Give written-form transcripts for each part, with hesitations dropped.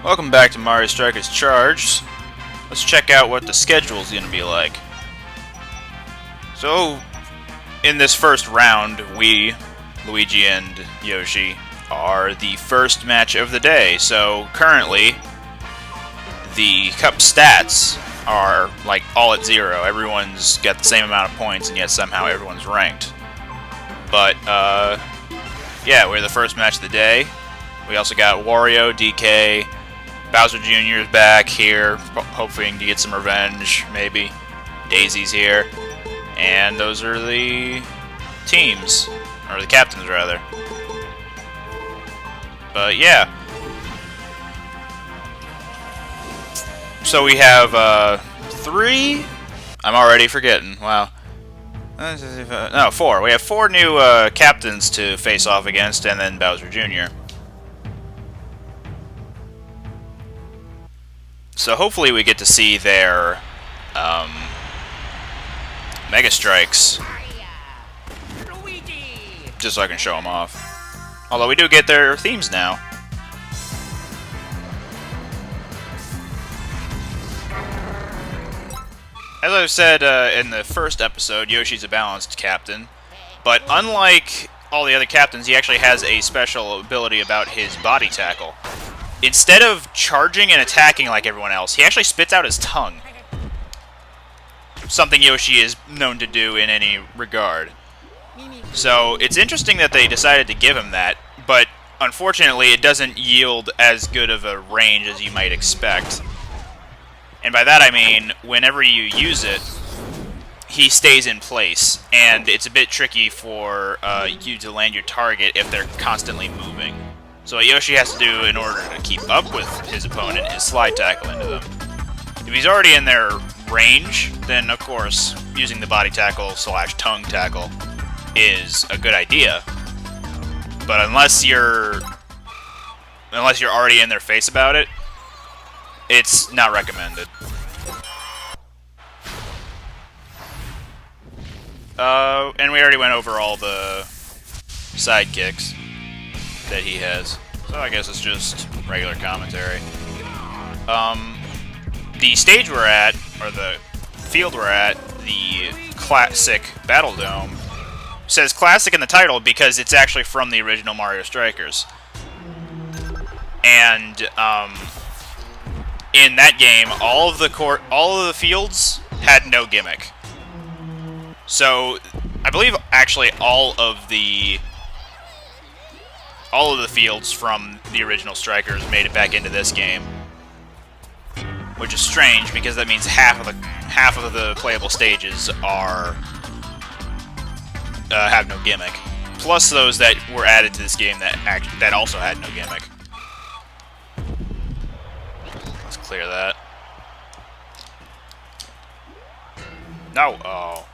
Welcome back to Mario Strikers Charge. Let's check out what the schedule is going to be like. So, in this first round, we, Luigi and Yoshi, are the first match of the day. So, currently, the cup stats are like all at 0. Everyone's got the same amount of points, and yet somehow everyone's ranked. But, yeah, we're the first match of the day. We also got Wario, DK, Bowser Jr. is back here, hoping to get some revenge, maybe. Daisy's here. And those are the teams, or the captains, rather. But, yeah. So we have, 3? I'm already forgetting, wow. No, 4. We have 4 new, captains to face off against, and then Bowser Jr. So hopefully we get to see their Mega Strikes, just so I can show them off. Although we do get their themes now. As I've said in the first episode, Yoshi's a balanced captain, but unlike all the other captains, he actually has a special ability about his body tackle. Instead of charging and attacking like everyone else, he actually spits out his tongue. Something Yoshi is known to do in any regard. So, it's interesting that they decided to give him that, but unfortunately it doesn't yield as good of a range as you might expect. And by that I mean, whenever you use it, he stays in place, and it's a bit tricky for you to land your target if they're constantly moving. So what Yoshi has to do in order to keep up with his opponent is slide tackle into them. If he's already in their range, then of course using the body tackle / tongue tackle is a good idea. But unless you're already in their face about it, it's not recommended. And we already went over all the sidekicks that he has. So I guess it's just regular commentary. The stage we're at, or the field we're at, the Classic Battle Dome, says Classic in the title because it's actually from the original Mario Strikers. And in that game, all of the fields had no gimmick. So I believe actually all of the fields from the original Strikers made it back into this game, which is strange because that means half of the playable stages are have no gimmick, plus those that were added to this game that also had no gimmick. Let's clear that. No, oh.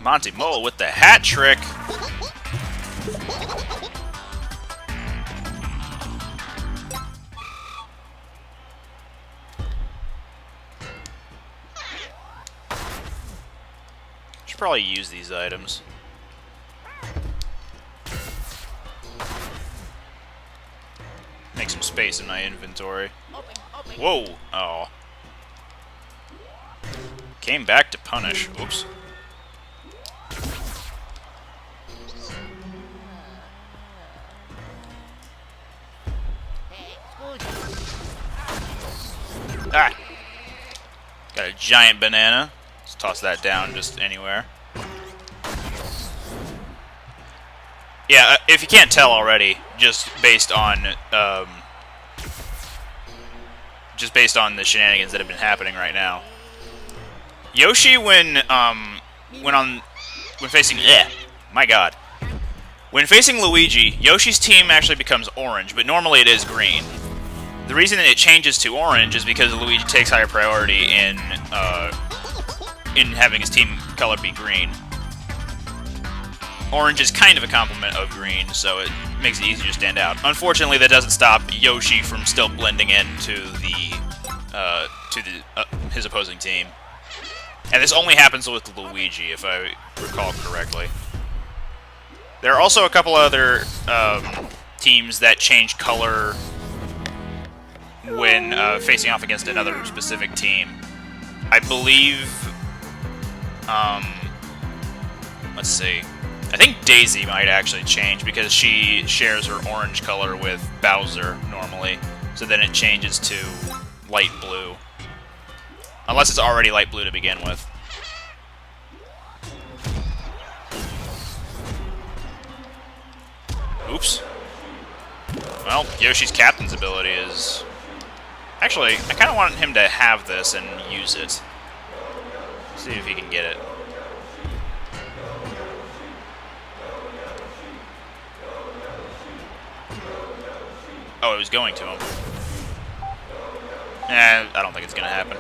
Monty Mole with the hat trick. Should probably use these items. Make some space in my inventory. Whoa! Oh. Came back to punish. Oops. Ah! Got a giant banana. Let's toss that down just anywhere. Yeah, if you can't tell already, just based on the shenanigans that have been happening right now. Yoshi, when facing when facing Luigi, Yoshi's team actually becomes orange, but normally it is green. The reason that it changes to orange is because Luigi takes higher priority in having his team color be green. Orange is kind of a complement of green, so it makes it easier to stand out. Unfortunately, that doesn't stop Yoshi from still blending into his opposing team. And this only happens with Luigi, if I recall correctly. There are also a couple other teams that change color when facing off against another specific team. I believe... let's see. I think Daisy might actually change because she shares her orange color with Bowser normally. So then it changes to light blue. Unless it's already light blue to begin with. Oops. Well, Yoshi's captain's ability is... Actually, I kind of want him to have this and use it. See if he can get it. Oh, it was going to him. I don't think it's going to happen.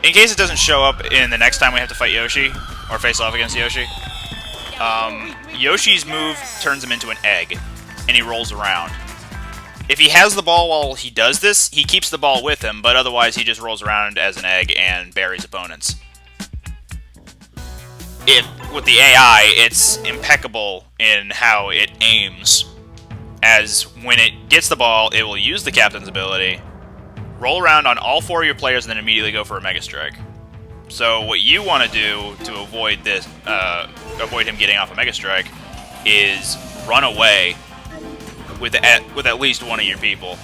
In case it doesn't show up in the next time we have to fight Yoshi, or face off against Yoshi, Yoshi's move turns him into an egg, and he rolls around. If he has the ball while he does this, he keeps the ball with him, but otherwise he just rolls around as an egg and buries opponents. With the AI, it's impeccable in how it aims, as when it gets the ball, it will use the captain's ability, roll around on all 4 of your players, and then immediately go for a Mega Strike. So what you want to do to avoid this, avoid him getting off a Mega Strike, is run away with at least one of your people.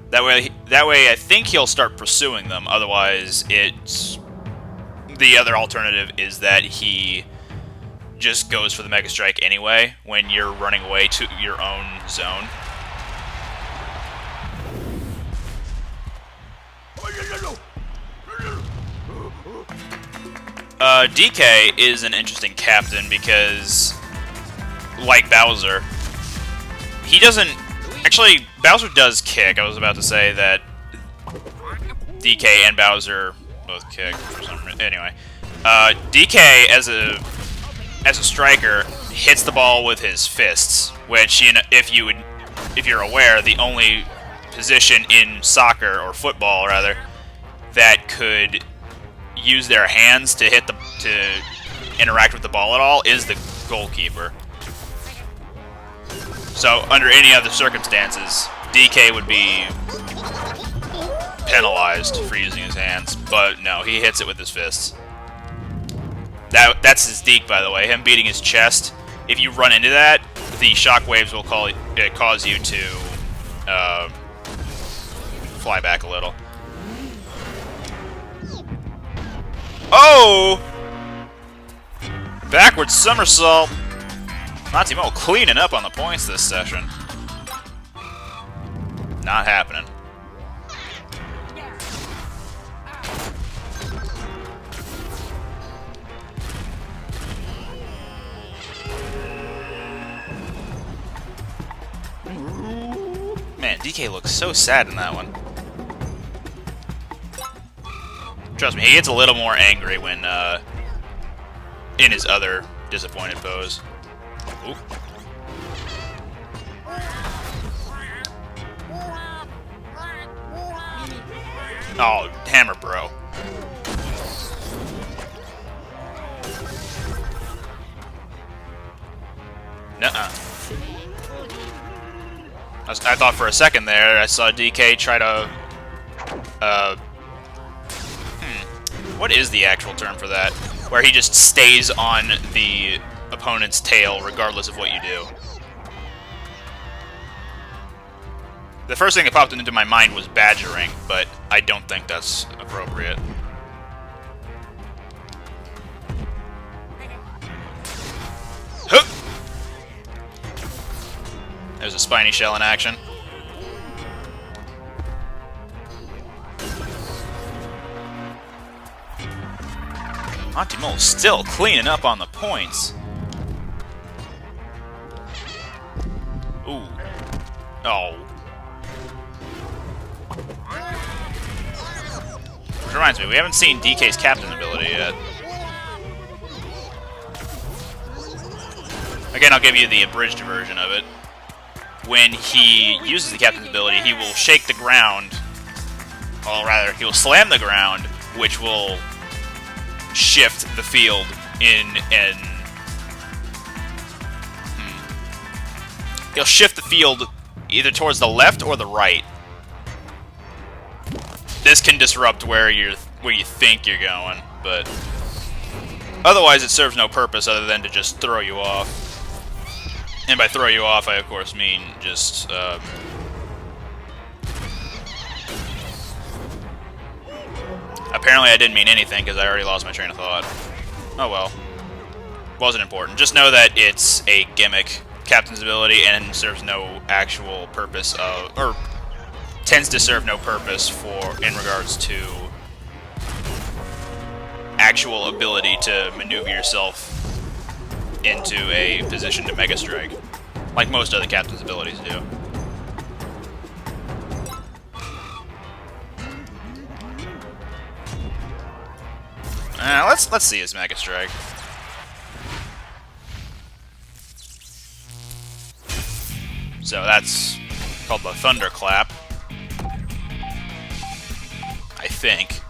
That way, I think he'll start pursuing them. Otherwise, the other alternative is that he just goes for the Mega Strike anyway when you're running away to your own zone. DK is an interesting captain because, like Bowser, he doesn't... Actually, Bowser does kick. I was about to say that DK and Bowser both kick for some reason. Anyway, DK as a striker hits the ball with his fists, which, you know, if you're aware, the only position in soccer or football rather that could use their hands to interact with the ball at all is the goalkeeper. So under any other circumstances, DK would be penalized for using his hands, but no, he hits it with his fists. That's his deke, by the way. Him beating his chest. If you run into that, the shockwaves will cause you to fly back a little. Oh! Backwards somersault. Matimo cleaning up on the points this session. Not happening. Man, DK looks so sad in that one. Trust me, he gets a little more angry when in his other disappointed pose. Ooh. Oh, hammer bro. Nuh-uh. I thought for a second there I saw DK try to... what is the actual term for that? Where he just stays on the opponent's tail regardless of what you do. The first thing that popped into my mind was badgering, but I don't think that's appropriate. Hook! There's a spiny shell in action. Monty Mole still cleaning up on the points. Ooh. Oh. Which reminds me, we haven't seen DK's captain ability yet. Again, I'll give you the abridged version of it. When he uses the captain's ability, he will shake the ground Well, rather, he'll slam the ground, which will shift the field in an... He'll shift the field either towards the left or the right. This can disrupt where you think you're going, but otherwise it serves no purpose other than to just throw you off. And by throw you off, I of course mean just apparently I didn't mean anything because I already lost my train of thought. Oh well. Wasn't important. Just know that it's a gimmick, Captain's ability, and serves no actual purpose of, or tends to serve no purpose in regards to actual ability to maneuver yourself into a position to Mega Strike, like most other Captain's abilities do. Let's see his Mega Strike. So that's called the Thunderclap, I think.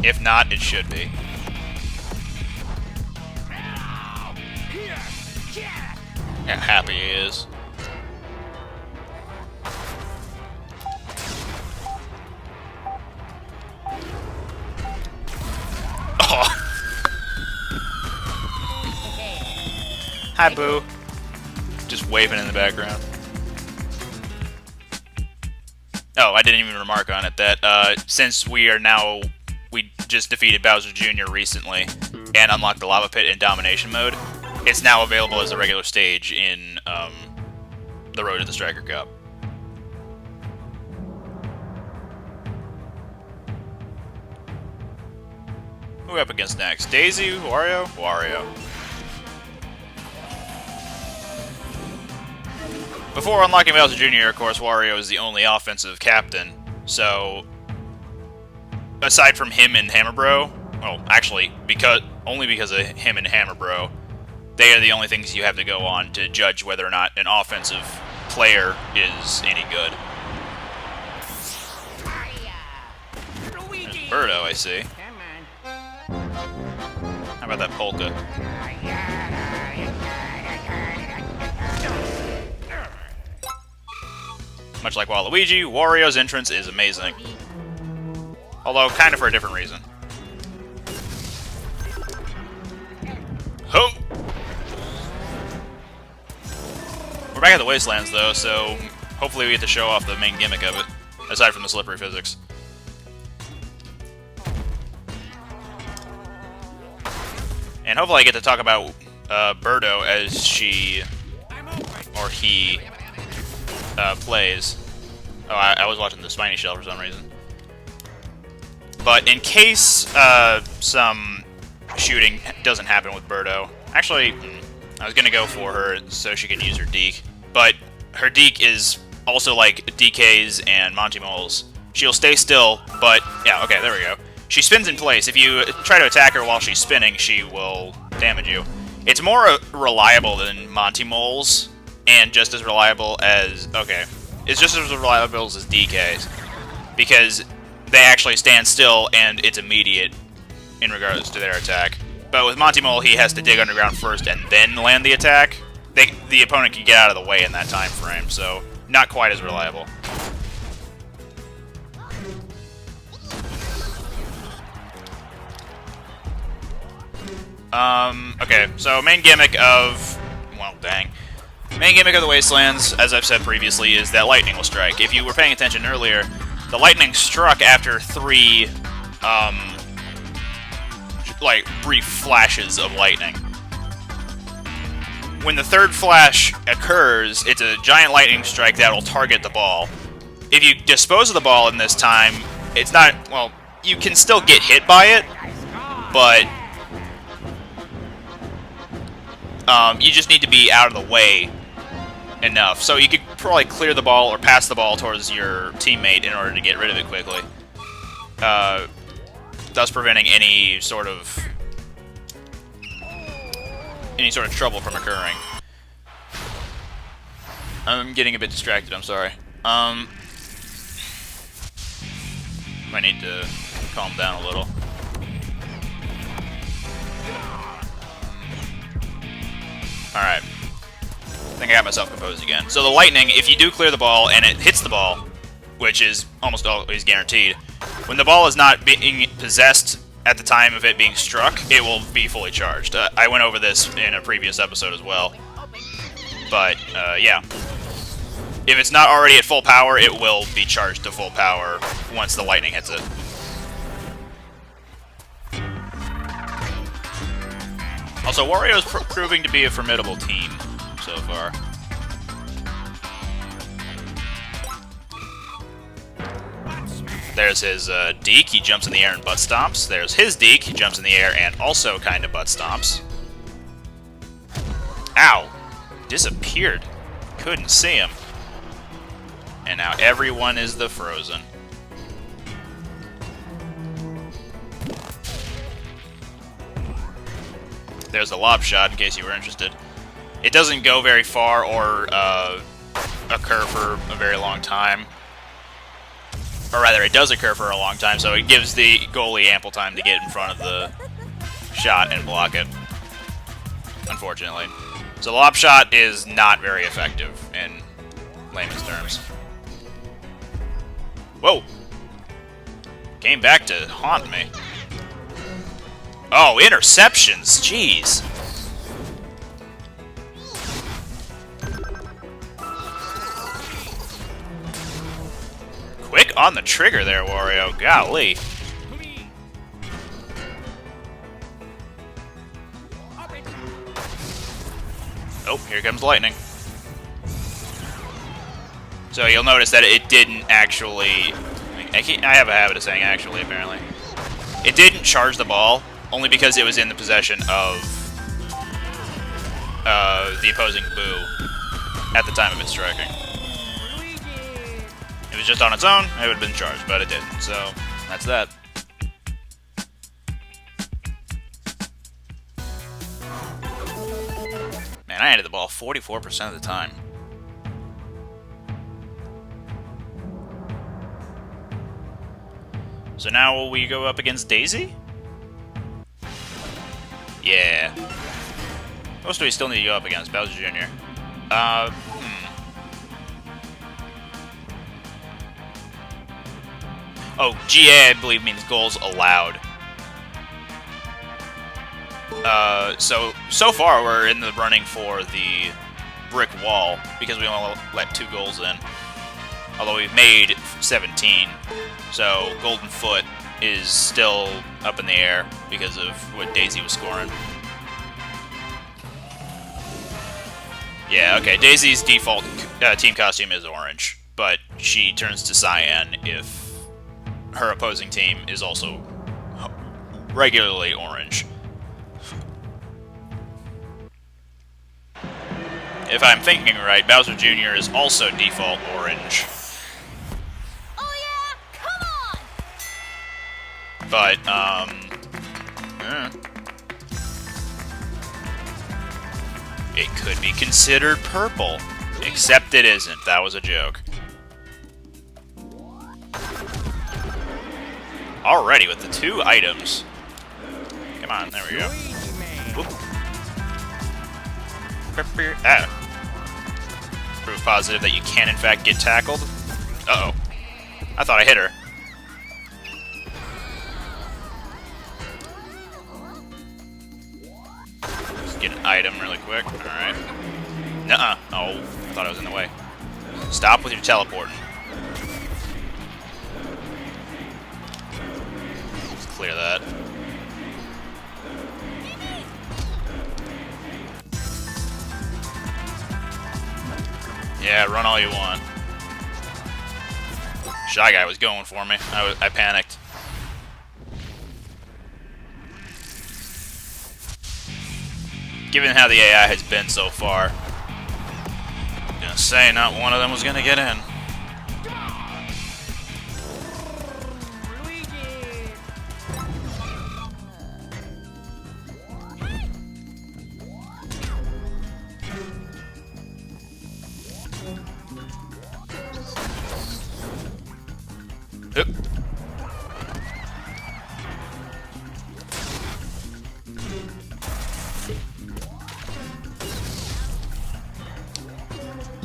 If not, it should be. How happy he is. Oh. Hi, Boo. Just waving in the background. Oh, I didn't even remark on it that since we just defeated Bowser Jr. recently and unlocked the Lava Pit in Domination mode, it's now available as a regular stage in the Road to the Striker Cup. Who are we up against next? Daisy? Wario? Wario. Before unlocking Bowser Jr., of course, Wario is the only offensive captain, so aside from him and Hammer Bro, well, actually, only because of him and Hammer Bro, they are the only things you have to go on to judge whether or not an offensive player is any good. There's Birdo, I see. How about that polka? Much like Waluigi, Wario's entrance is amazing. Although, kind of for a different reason. Ho! We're back at the Wastelands, though, so hopefully we get to show off the main gimmick of it, aside from the slippery physics. And hopefully I get to talk about Birdo as she, or he, plays. Oh, I was watching the Spiny Shell for some reason. But in case some shooting doesn't happen with Birdo, actually, I was gonna go for her so she can use her Deke, but her Deke is also like DK's and Monty Mole's. She'll stay still, but yeah, okay, there we go. She spins in place. If you try to attack her while she's spinning, she will damage you. It's more reliable than Monty Mole's, and just as reliable as... okay, it's just as reliable as DK's, because they actually stand still and it's immediate in regards to their attack. But with Monty Mole, he has to dig underground first and then land the attack. The opponent can get out of the way in that time frame, so not quite as reliable. Okay, so main gimmick of... well, dang. Main gimmick of the Wastelands, as I've said previously, is that lightning will strike. If you were paying attention earlier, the lightning struck after 3, like, brief flashes of lightning. When the third flash occurs, it's a giant lightning strike that will target the ball. If you dispose of the ball in this time, it's not... well, you can still get hit by it, but... you just need to be out of the way enough. So you could probably clear the ball or pass the ball towards your teammate in order to get rid of it quickly. Thus preventing any sort of trouble from occurring. I'm getting a bit distracted, I'm sorry. Might need to calm down a little. Alright. I think I got myself composed again. So the lightning, if you do clear the ball and it hits the ball, which is almost always guaranteed, when the ball is not being possessed at the time of it being struck, it will be fully charged. I went over this in a previous episode as well. But, yeah. If it's not already at full power, it will be charged to full power once the lightning hits it. Also, Wario is proving to be a formidable team so far. There's his Deke, he jumps in the air and butt stomps. There's his Deke, he jumps in the air and also kind of butt stomps. Ow! Disappeared. Couldn't see him. And now everyone is the Frozen. There's the lob shot, in case you were interested. It doesn't go very far or occur for a very long time. Or rather, it does occur for a long time, so it gives the goalie ample time to get in front of the shot and block it. Unfortunately. So the lob shot is not very effective in layman's terms. Whoa! Came back to haunt me. Oh, interceptions! Jeez! Quick on the trigger there, Wario. Golly. Oh, here comes lightning. So you'll notice that it didn't actually... I have a habit of saying actually, apparently. It didn't charge the ball, only because it was in the possession of the opposing boo at the time of its striking. If it was just on its own, it would have been charged, but it didn't, so that's that. Man, I handed the ball 44% of the time. So now will we go up against Daisy? Yeah. What else do we still need to go up against? Bowser Jr. Oh, GA, I believe, means goals allowed. So far, we're in the running for the brick wall, because we only let 2 goals in. Although we've made 17. So, Golden Foot is still up in the air because of what Daisy was scoring. Yeah, okay, Daisy's default team costume is orange, but she turns to cyan if her opposing team is also regularly orange. If I'm thinking right, Bowser Jr. is also default orange. Oh yeah, come on! But, it could be considered purple. Except it isn't. That was a joke. Alrighty, with the 2 items. Come on, there we go. Whoop. Ah. Proof positive that you can, in fact, get tackled. Uh-oh. I thought I hit her. Just get an item really quick. Alright. Nuh-uh. Oh, I thought I was in the way. Stop with your teleporting. Let's clear that. Yeah, run all you want. Shy Guy was going for me. I panicked. Given how the AI has been so far, I'm gonna say not one of them was gonna get in.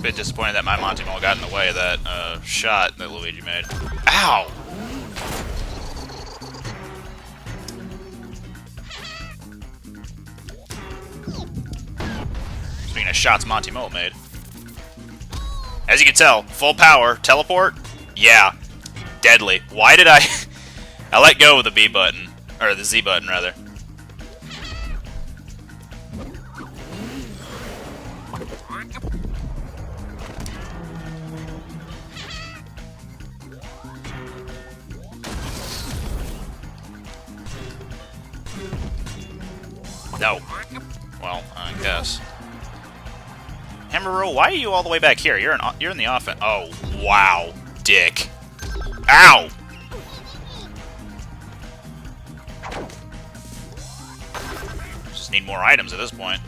bit disappointed that my Monty Mole got in the way of that shot that Luigi made. Ow! Speaking of shots Monty Mole made. As you can tell, full power, teleport, yeah, deadly. Why did I... I let go of the B button, or the Z button, rather. No. Well, I guess. Hamburger, why are you all the way back here? You're in the offense. Oh, wow, dick. Ow! Just need more items at this point.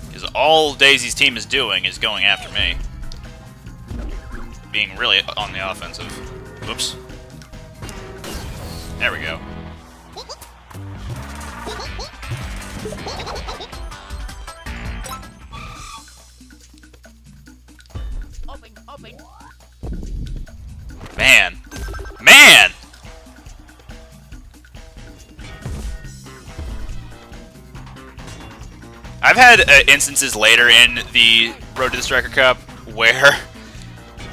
Because all Daisy's team is doing is going after me. Being really on the offensive. Whoops. There we go. Man. Man! I've had instances later in the Road to the Striker Cup where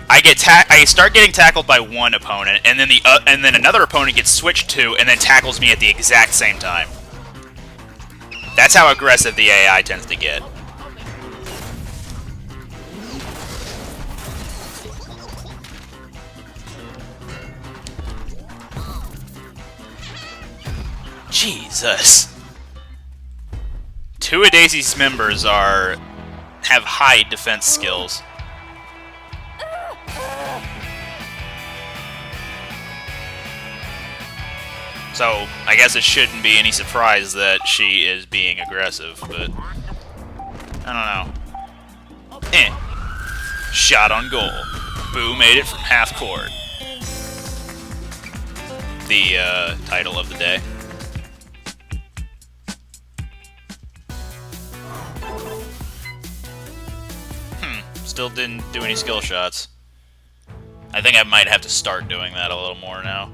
I start getting tackled by one opponent, and then another opponent gets switched to, and then tackles me at the exact same time. That's how aggressive the AI tends to get. Jesus. Two of Daisy's members have high defense skills. So, I guess it shouldn't be any surprise that she is being aggressive, but... I don't know. Shot on goal. Boo made it from half court. The, title of the day. Still didn't do any skill shots. I think I might have to start doing that a little more now.